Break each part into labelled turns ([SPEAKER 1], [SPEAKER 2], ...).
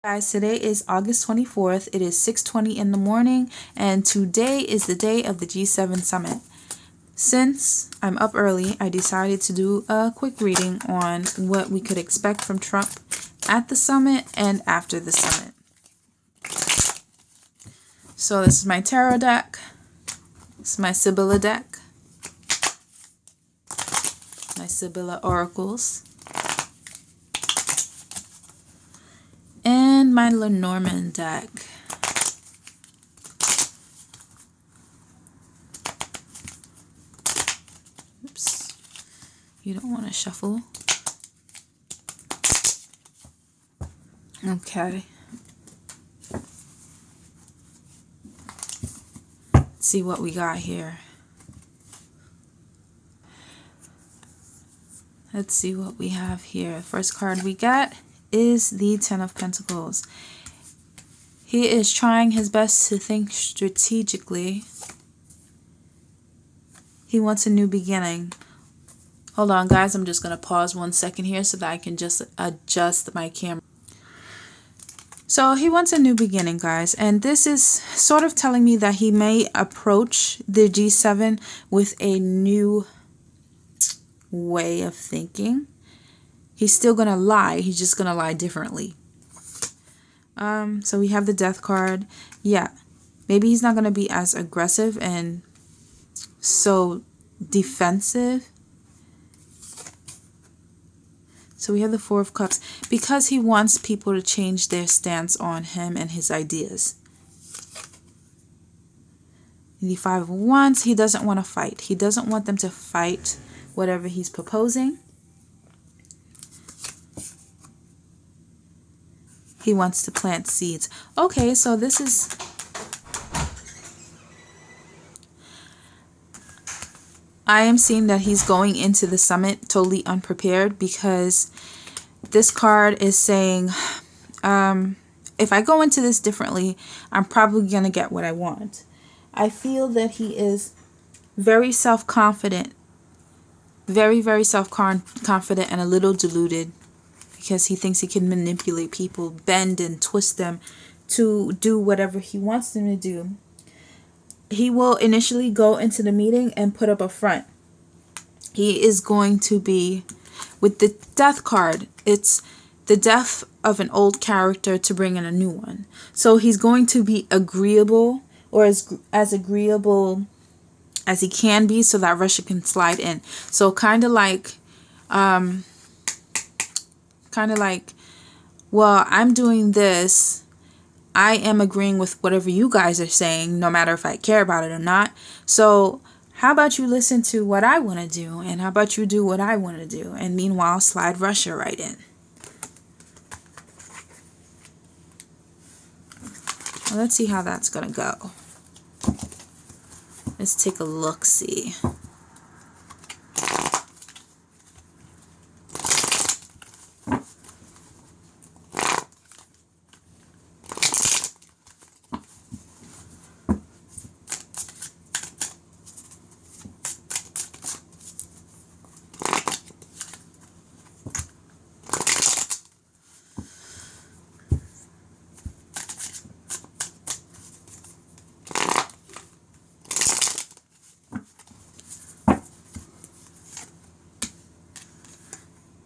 [SPEAKER 1] Guys, today is August 24th. It is 6:20 in the morning, and today is the day of the G7 summit. Since I'm up early, I decided to do a quick reading on what we could expect from Trump at the summit and after the summit. So this is my tarot deck. This is my Sibylla deck. My Sibylla oracles. And my Lenormand deck. Oops. You don't want to shuffle. Okay. Let's see what we got here. Let's see what we have here. The first card we got is the Ten of Pentacles. He is trying his best to think strategically. He wants a new beginning. Hold on, guys. I'm just going to pause 1 second here so that I can just adjust my camera. So he wants a new beginning, guys. And this is sort of telling me that he may approach the G7 with a new way of thinking. He's still going to lie. He's just going to lie differently. So we have the Death card. Yeah. Maybe he's not going to be as aggressive and so defensive. So we have the Four of Cups. Because he wants people to change their stance on him and his ideas. The Five of Wands. He doesn't want to fight. He doesn't want them to fight whatever he's proposing. He wants to plant seeds. Okay, so this is... I am seeing that he's going into the summit totally unprepared, because this card is saying, if I go into this differently, I'm probably going to get what I want. I feel that he is very self-confident. Very, very self-confident and a little deluded. Because he thinks he can manipulate people, bend and twist them to do whatever he wants them to do. He will initially go into the meeting and put up a front. He is going to be, with the Death card, it's the death of an old character to bring in a new one. So he's going to be agreeable, or as agreeable as he can be, so that Russia can slide in. So kind of like... well, I'm doing this. I am agreeing with whatever you guys are saying, no matter if I care about it or not. So how about you listen to what I want to do, and how about you do what I want to do, and meanwhile slide Russia right in. Well, let's see how that's going to go. Let's take a look-see.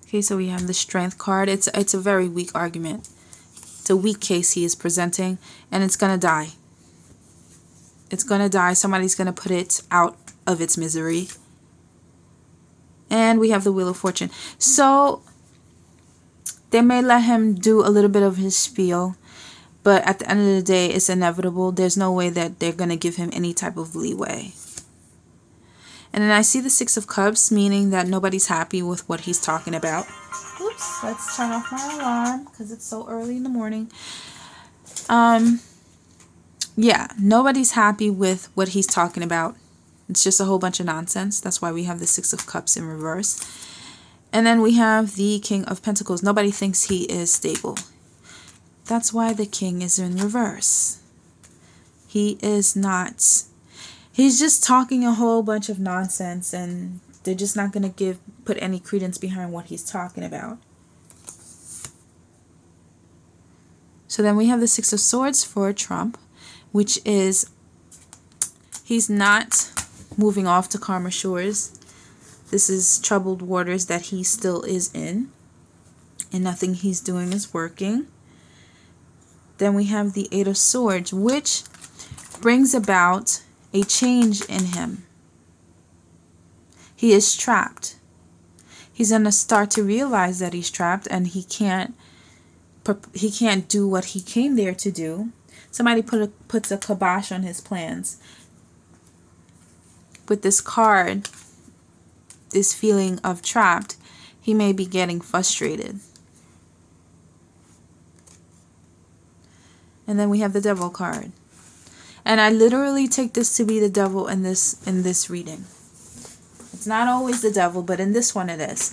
[SPEAKER 1] Okay, so we have the Strength card. It's a very weak argument. It's a weak case he is presenting, and it's going to die. It's going to die. Somebody's going to put it out of its misery. And we have the Wheel of Fortune. So they may let him do a little bit of his spiel, but at the end of the day, it's inevitable. There's no way that they're going to give him any type of leeway. And then I see the Six of Cups, meaning that nobody's happy with what he's talking about. Oops, let's turn off my alarm because it's so early in the morning. Yeah, nobody's happy with what he's talking about. It's just a whole bunch of nonsense. That's why we have the Six of Cups in reverse. And then we have the King of Pentacles. Nobody thinks he is stable. That's why the King is in reverse. He is not... He's just talking a whole bunch of nonsense, and they're just not going to put any credence behind what he's talking about. So then we have the Six of Swords for Trump, which is he's not moving off to calmer shores. This is troubled waters that he still is in, and nothing he's doing is working. Then we have the Eight of Swords, which brings about a change in him. He is trapped. He's going to start to realize that he's trapped and he can't do what he came there to do. Somebody puts a kibosh on his plans. With this card, this feeling of trapped, he may be getting frustrated. And then we have the Devil card. And I literally take this to be the devil in this reading. It's not always the devil, but in this one it is.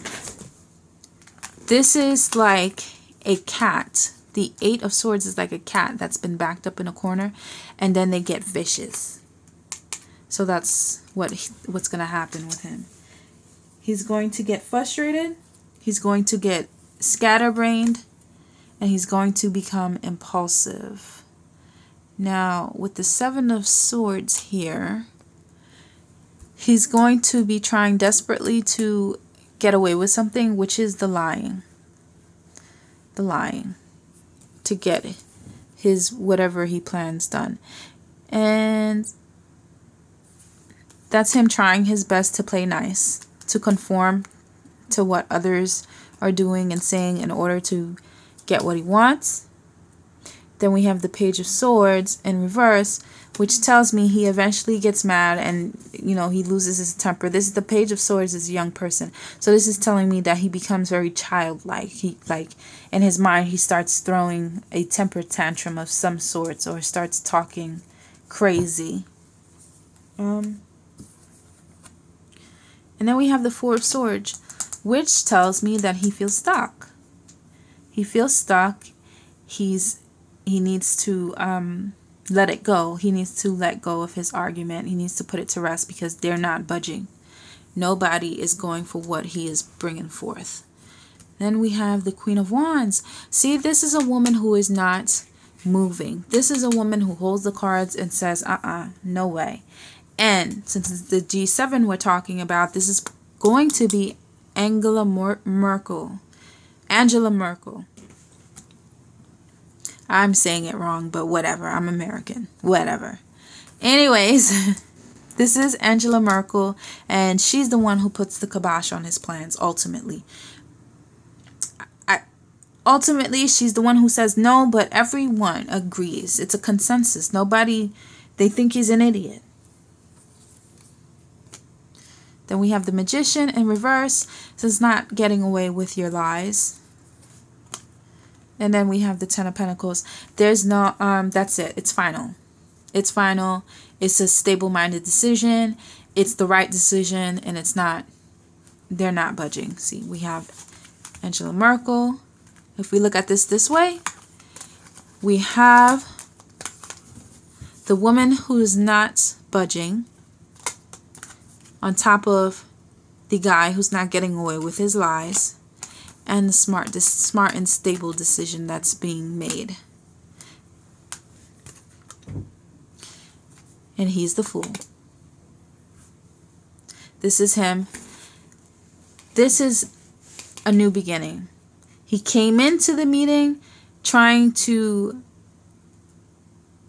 [SPEAKER 1] This is like a cat. The Eight of Swords is like a cat that's been backed up in a corner, and then they get vicious. So that's what's going to happen with him. He's going to get frustrated. He's going to get scatterbrained, and he's going to become impulsive. Now, with the Seven of Swords here, he's going to be trying desperately to get away with something, which is the lying. The lying. To get his whatever he plans done. And that's him trying his best to play nice, to conform to what others are doing and saying in order to get what he wants. Then we have the Page of Swords in reverse, which tells me he eventually gets mad and, he loses his temper. This is the Page of Swords is a young person. So this is telling me that he becomes very childlike. In his mind, he starts throwing a temper tantrum of some sorts or starts talking crazy. And then we have the Four of Swords, which tells me that he feels stuck. He feels stuck. He needs to let it go. He needs to let go of his argument. He needs to put it to rest because they're not budging. Nobody is going for what he is bringing forth. Then we have the Queen of Wands. See, this is a woman who is not moving. This is a woman who holds the cards and says, no way. And since it's the G7 we're talking about, this is going to be Angela Merkel. I'm saying it wrong, but whatever. I'm American. Whatever. Anyways, this is Angela Merkel, and she's the one who puts the kibosh on his plans, ultimately. Ultimately, she's the one who says no, but everyone agrees. It's a consensus. They think he's an idiot. Then we have the Magician in reverse. This is not getting away with your lies. And then we have the Ten of Pentacles. There's no, that's it. It's final. It's final. It's a stable-minded decision. It's the right decision, and they're not budging. See, we have Angela Merkel. If we look at this way, we have the woman who is not budging on top of the guy who's not getting away with his lies, and the smart and stable decision that's being made. And he's the Fool. This is him. This is a new beginning. He came into the meeting trying to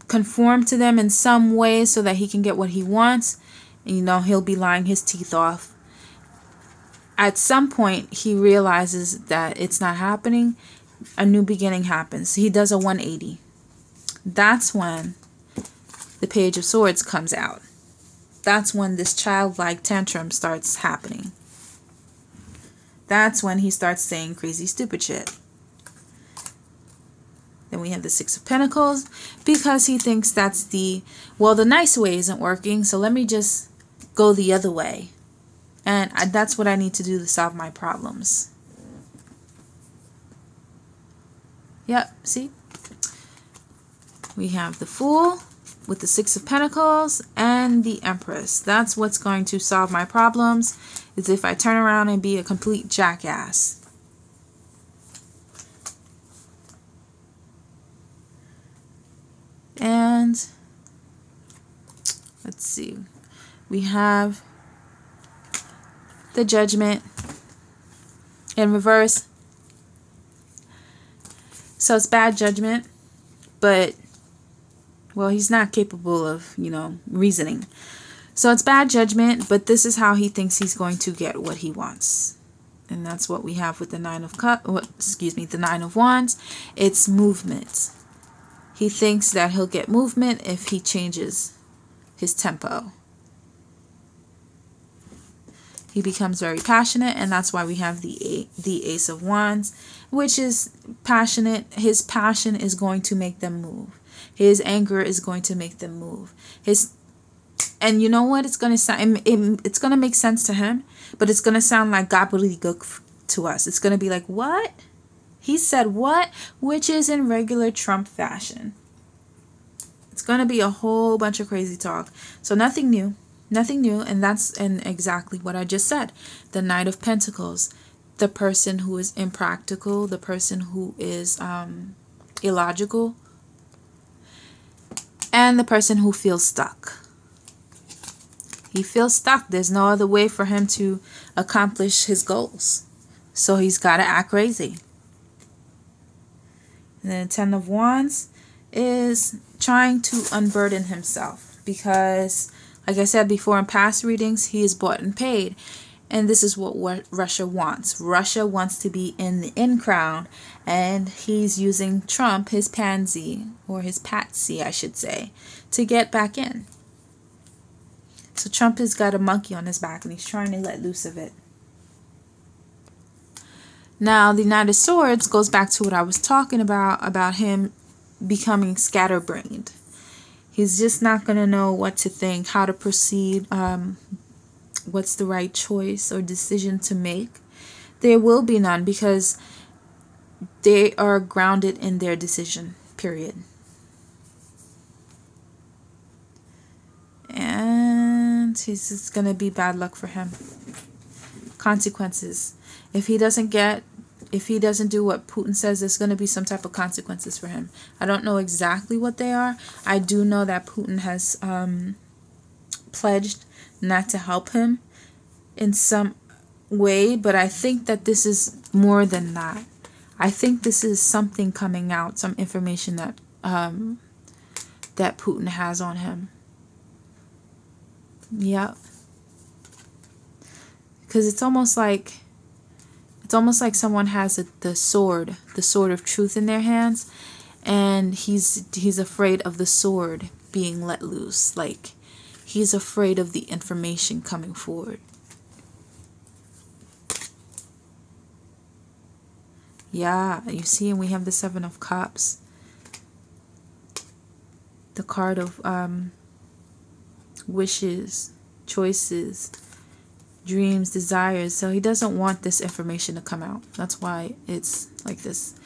[SPEAKER 1] conform to them in some way so that he can get what he wants. And, he'll be lying his teeth off. At some point, he realizes that it's not happening. A new beginning happens. He does a 180. That's when the Page of Swords comes out. That's when this childlike tantrum starts happening. That's when he starts saying crazy, stupid shit. Then we have the Six of Pentacles because he thinks that's the nice way isn't working, so let me just go the other way. And that's what I need to do to solve my problems. Yep, see? We have the Fool with the Six of Pentacles and the Empress. That's what's going to solve my problems, is if I turn around and be a complete jackass. And let's see. We have the Judgment in reverse. So it's bad judgment, but, well, he's not capable of, reasoning. So it's bad judgment, but this is how he thinks he's going to get what he wants. And that's what we have with the the Nine of Wands. It's movement. He thinks that he'll get movement if he changes his tempo. He becomes very passionate, and that's why we have the Ace of Wands, which is passionate. His passion is going to make them move. His anger is going to make them move. And you know what? It's going to sound. It's going to make sense to him, but it's going to sound like gobbledygook to us. It's going to be like, what? He said what? Which is in regular Trump fashion. It's going to be a whole bunch of crazy talk. So nothing new. Nothing new, and that's exactly what I just said. The Knight of Pentacles, the person who is impractical, the person who is illogical, and the person who feels stuck. He feels stuck. There's no other way for him to accomplish his goals. So he's got to act crazy. And then Ten of Wands is trying to unburden himself because, like I said before in past readings, he is bought and paid. And this is what Russia wants. Russia wants to be in the in crowd. And he's using Trump, his pansy, or his patsy, I should say, to get back in. So Trump has got a monkey on his back and he's trying to let loose of it. Now, the Knight of Swords goes back to what I was talking about him becoming scatterbrained. He's just not going to know what to think, how to proceed, what's the right choice or decision to make. There will be none because they are grounded in their decision, period. And it's going to be bad luck for him. Consequences. If he doesn't do what Putin says, there's going to be some type of consequences for him. I don't know exactly what they are. I do know that Putin has pledged not to help him in some way, but I think that this is more than that. I think this is something coming out, some information that that Putin has on him. Yep. Because it's almost like someone has the sword of truth in their hands, and he's afraid of the sword being let loose. Like, he's afraid of the information coming forward. Yeah, you see, and we have the Seven of Cups. The card of wishes, choices, dreams, desires. So he doesn't want this information to come out. That's why it's like this.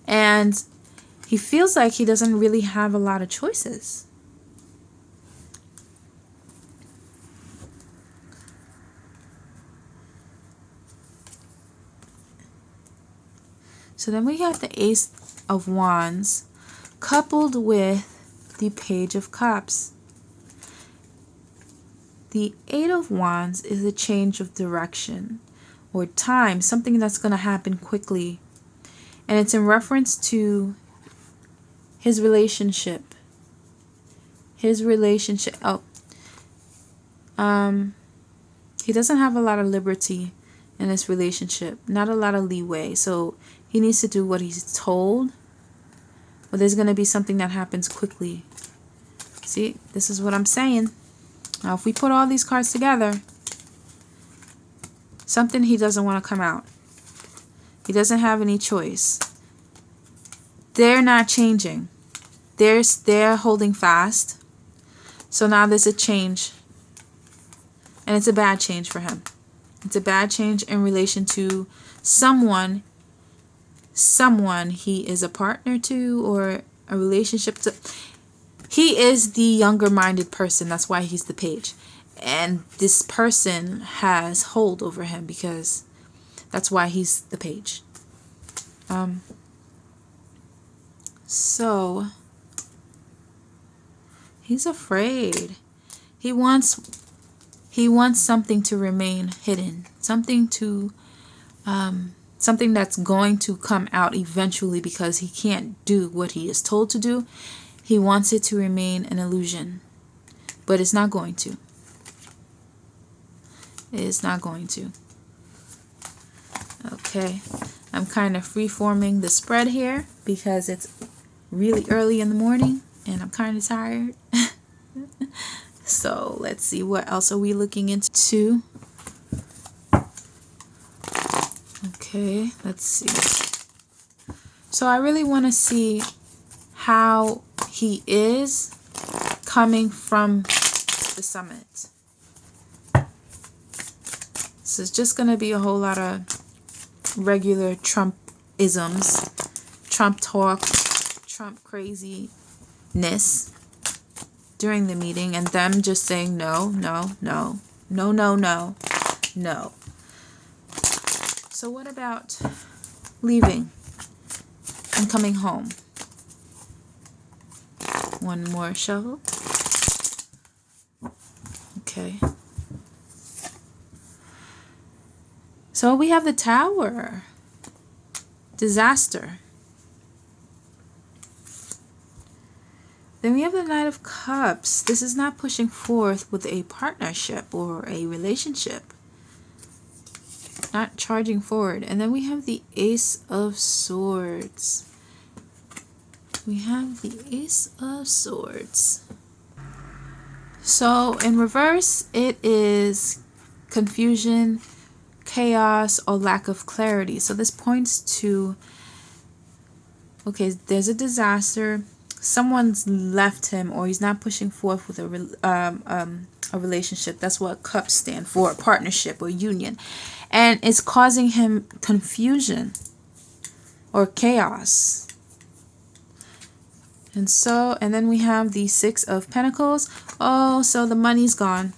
[SPEAKER 1] And he feels like he doesn't really have a lot of choices. So then we have the Ace of Wands coupled with the Page of Cups. The Eight of Wands is a change of direction or time, something that's going to happen quickly. And it's in reference to his relationship. He doesn't have a lot of liberty in this relationship, not a lot of leeway. So he needs to do what he's told, but there's going to be something that happens quickly. See, this is what I'm saying. Now, if we put all these cards together, something he doesn't want to come out. He doesn't have any choice. They're not changing. They're holding fast. So now there's a change. And it's a bad change for him. It's a bad change in relation to someone he is a partner to or a relationship to. He is the younger minded person. That's why he's the Page. And this person has hold over him because that's why he's the Page. So He's afraid. He wants something to remain hidden. Something that's going to come out eventually because he can't do what he is told to do. He wants it to remain an illusion. But it's not going to. It's not going to. Okay. I'm kind of free-forming the spread here because it's really early in the morning and I'm kind of tired. So let's see, what else are we looking into? Okay, let's see. So I really want to see how he is coming from the summit. So it's just going to be a whole lot of regular Trump-isms, Trump talk, Trump craziness during the meeting, and them just saying no, no, no, no, no, no, no. So what about leaving and coming home? One more shovel. Okay. So we have the Tower. Disaster. Then we have the Knight of Cups. This is not pushing forth with a partnership or a relationship. Not charging forward. And then we have the Ace of Swords. We have the Ace of Swords. So in reverse, it is confusion, chaos, or lack of clarity. So this points to, okay, there's a disaster. Someone's left him, or he's not pushing forth with a relationship. That's what cups stand for, a partnership or union. And it's causing him confusion or chaos. And then we have the Six of Pentacles. Oh, so the money's gone.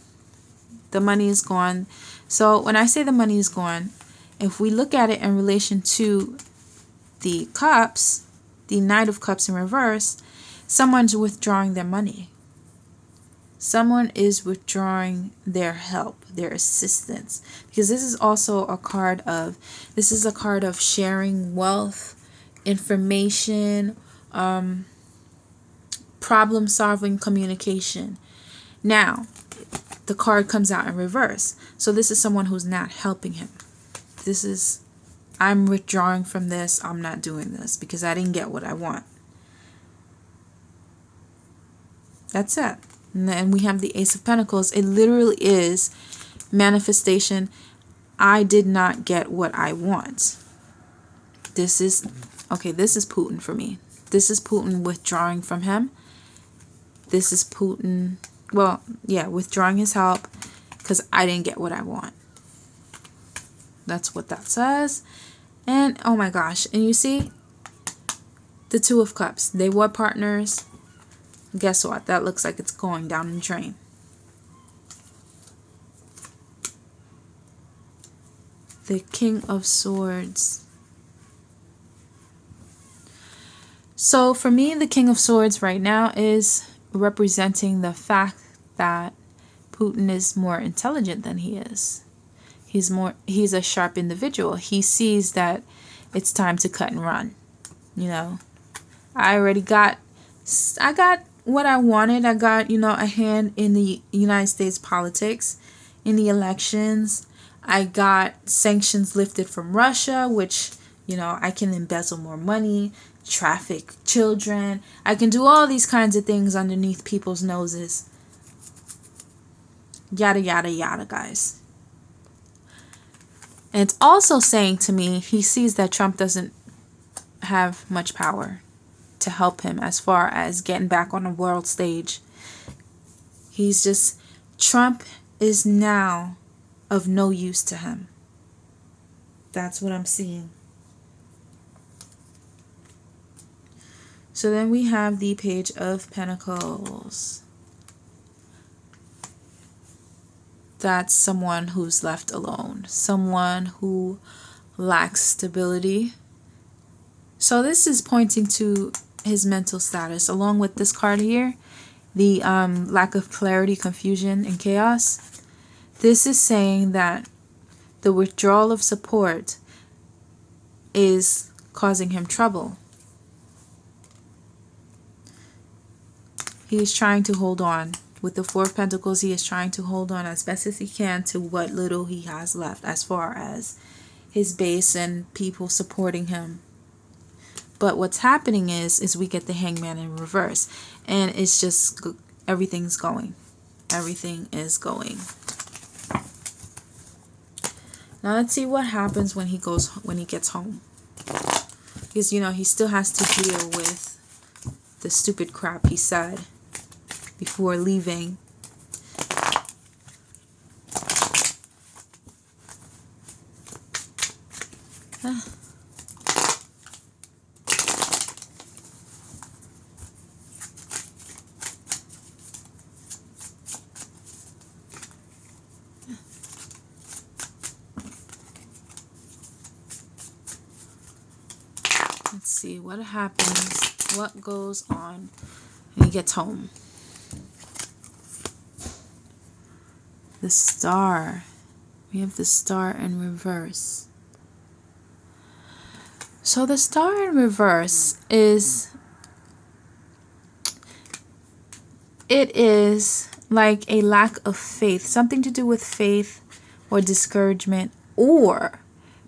[SPEAKER 1] The money is gone. So when I say the money is gone, if we look at it in relation to the cups, the Knight of Cups in reverse, someone's withdrawing their money. Someone is withdrawing their help, their assistance. Because this is also a card of, sharing wealth, information, problem-solving communication. Now, the card comes out in reverse. So this is someone who's not helping him. This is, I'm withdrawing from this. I'm not doing this because I didn't get what I want. That's it. And then we have the Ace of Pentacles. It literally is manifestation. I did not get what I want. This is Putin for me. This is Putin withdrawing from him. This is Putin, withdrawing his help because I didn't get what I want. That's what that says. And oh my gosh. And you see the Two of Cups. They were partners. Guess what? That looks like it's going down the drain. The King of Swords. So for me, the King of Swords right now is representing the fact that Putin is more intelligent than he is. He's a sharp individual. He sees that it's time to cut and run. You know, I got what I wanted. I got, a hand in the United States politics, in the elections. I got sanctions lifted from Russia, which, I can embezzle more money, traffic children. I can do all these kinds of things underneath people's noses. Yada, yada, yada, guys. And it's also saying to me, he sees that Trump doesn't have much power to help him as far as getting back on the world stage. Trump is now of no use to him. That's what I'm seeing. So then we have the Page of Pentacles. That's someone who's left alone. Someone who lacks stability. So this is pointing to his mental status. Along with this card here, the lack of clarity, confusion, and chaos. This is saying that the withdrawal of support is causing him trouble. He is trying to hold on. With the Four of Pentacles, he is trying to hold on as best as he can to what little he has left as far as his base and people supporting him. But what's happening is we get the Hangman in reverse. And it's just, everything's going. Everything is going. Now let's see what happens when he gets home. Because, you know, he still has to deal with the stupid crap he said before leaving. Let's see what happens, what goes on when he gets home. The Star. We have the Star in reverse. So the Star in reverse is, it is like a lack of faith, something to do with faith or discouragement, or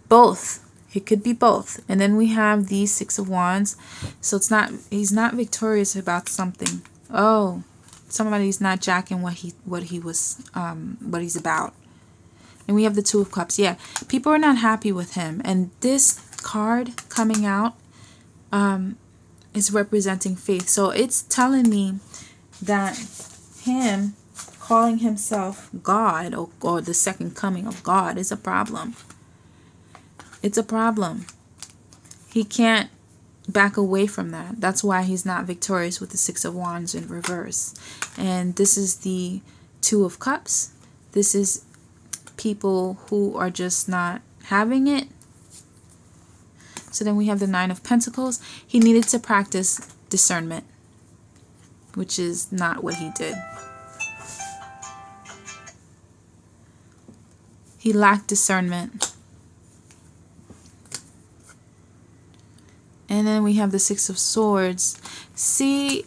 [SPEAKER 1] both. It could be both. And then we have the Six of Wands. So it's not, he's not victorious about something. Oh, somebody's not jacking what he's about. And we have the Two of Cups. Yeah, people are not happy with him. And this card coming out is representing faith. So it's telling me that him calling himself God, or the second coming of God, is a problem. It's a problem. He can't back away from that. That's why he's not victorious with the Six of Wands in reverse. And this is the Two of Cups. This is people who are just not having it. So then we have the Nine of Pentacles. He needed to practice discernment, which is not what he did. He lacked discernment. And then we have the Six of Swords. See,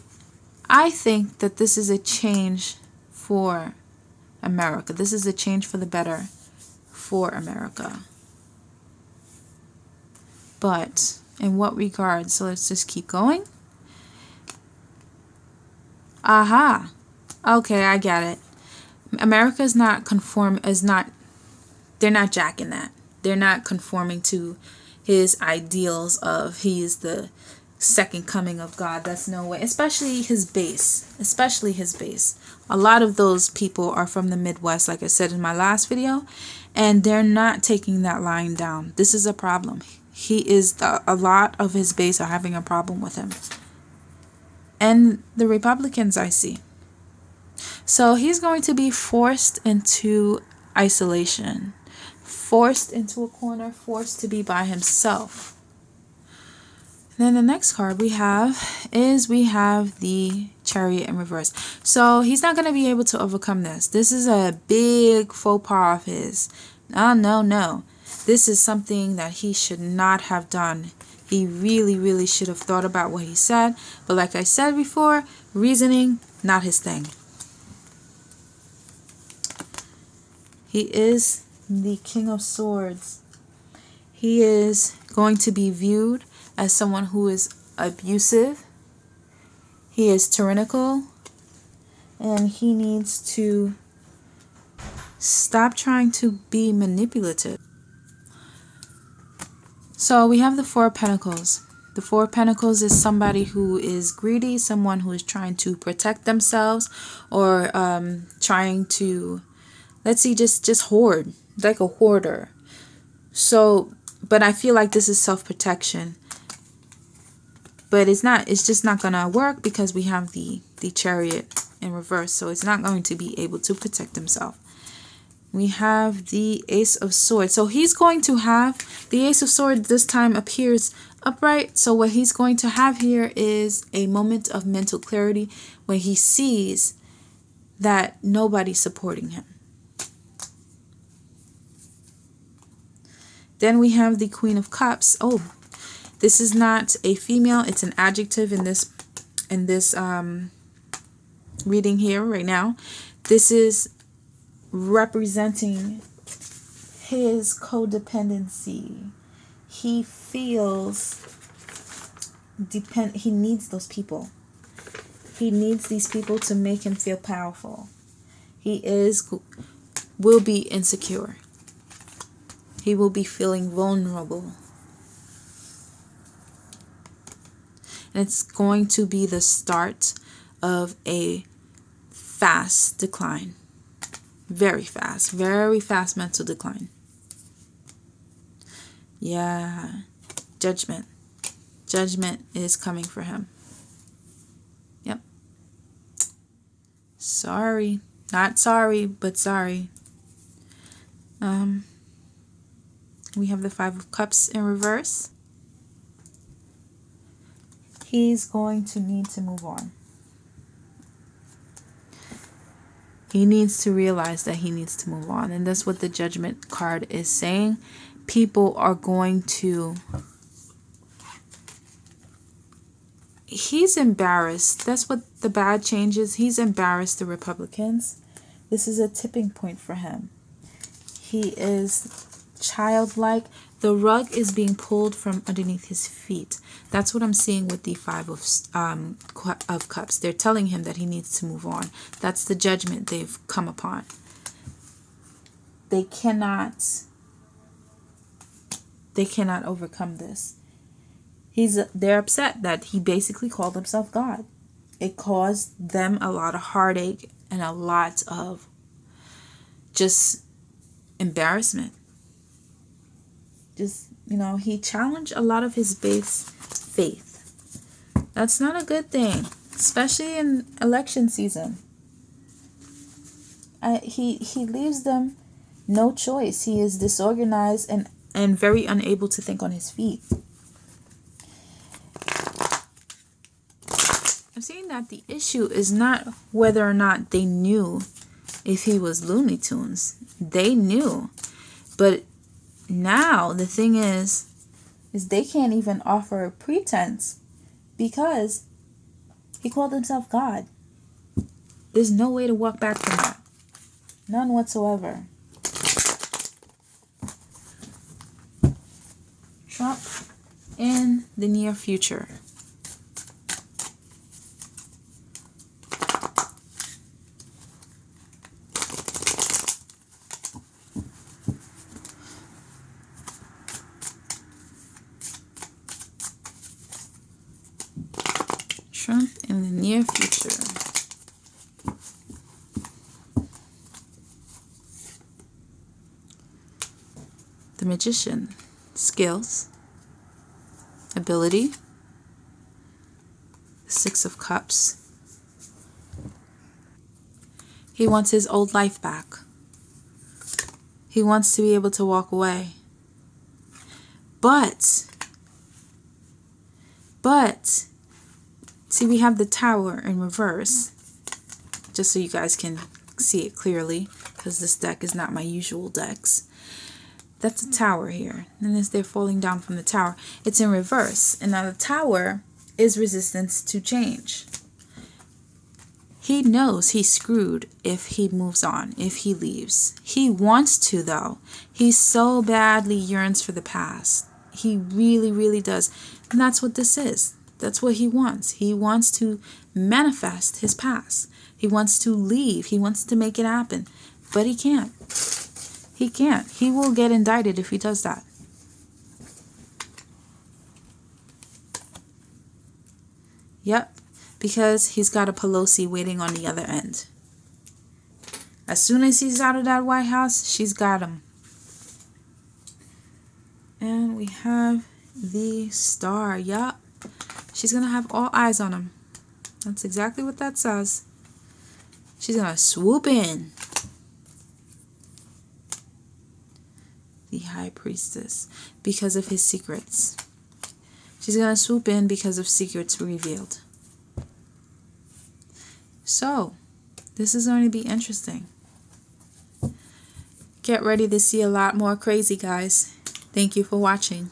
[SPEAKER 1] I think that this is a change for America. This is a change for the better for America. But in what regard? So let's just keep going. Aha. Okay, I get it. America is not they're not jacking that. They're not conforming to his ideals of he is the second coming of God. That's no way. Especially his base. Especially his base. A lot of those people are from the Midwest, like I said in my last video, and they're not taking that line down. This is a problem. A lot of his base are having a problem with him. And the Republicans, I see. So he's going to be forced into isolation. Forced into a corner, forced to be by himself. And then the next card we have the Chariot in reverse. So he's not going to be able to overcome this. This is a big faux pas of his. No. This is something that he should not have done. He really, really should have thought about what he said. But like I said before, reasoning, not his thing. He is the King of Swords. He is going to be viewed as someone who is abusive. He is tyrannical. And he needs to stop trying to be manipulative. So we have the Four of Pentacles. The Four of Pentacles is somebody who is greedy, someone who is trying to protect themselves, or trying to, let's see, just hoard, like a hoarder. So, but I feel like this is self-protection. But it's just not gonna work because we have the Chariot in reverse, so it's not going to be able to protect himself. We have the Ace of Swords. So he's going to have, the Ace of Swords this time appears upright. So what he's going to have here is a moment of mental clarity when he sees that nobody's supporting him. Then we have the Queen of Cups. Oh, this is not a female, it's an adjective in this reading here right now. This is representing his codependency. He feels he needs those people. He needs these people to make him feel powerful. He will be insecure. He will be feeling vulnerable. And it's going to be the start of a fast decline. Very fast mental decline. Yeah, judgment. Judgment is coming for him. Yep. Sorry. Not sorry, but sorry. We have the Five of Cups in reverse. He's going to need to move on. He needs to realize that he needs to move on. And that's what the Judgment card is saying. People are going to... He's embarrassed. That's what the bad change is. He's embarrassed the Republicans. This is a tipping point for him. He is childlike. The rug is being pulled from underneath his feet. That's what I'm seeing with the Five of Cups. They're telling him that he needs to move on. That's the judgment they've come upon. They cannot overcome this. They're upset that he basically called himself God. It caused them a lot of heartache and a lot of just embarrassment. Just, he challenged a lot of his base faith. That's not a good thing, especially in election season. He leaves them no choice. He is disorganized and very unable to think on his feet. I'm saying that the issue is not whether or not they knew if he was Looney Tunes. They knew. But now the thing is they can't even offer a pretense because he called himself God. There's no way to walk back from that. None whatsoever. Trump in the near future. Trump in the near future. The Magician. Skills. Ability. The Six of Cups. He wants his old life back. He wants to be able to walk away. But, see, we have the Tower in reverse, just so you guys can see it clearly, because this deck is not my usual decks. That's a tower here, and as they're falling down from the tower, it's in reverse. And now the Tower is resistance to change. He knows he's screwed if he moves on, if he leaves. He wants to, though. He so badly yearns for the past. He really, really does. And that's what this is. That's what he wants. He wants to manifest his past. He wants to leave. He wants to make it happen. But he can't. He can't. He will get indicted if he does that. Yep. Because he's got a Pelosi waiting on the other end. As soon as he's out of that White House, she's got him. And we have the Star. Yup. She's going to have all eyes on him. That's exactly what that says. She's going to swoop in. The High Priestess. Because of his secrets. She's going to swoop in because of secrets revealed. So, this is going to be interesting. Get ready to see a lot more crazy, guys. Thank you for watching.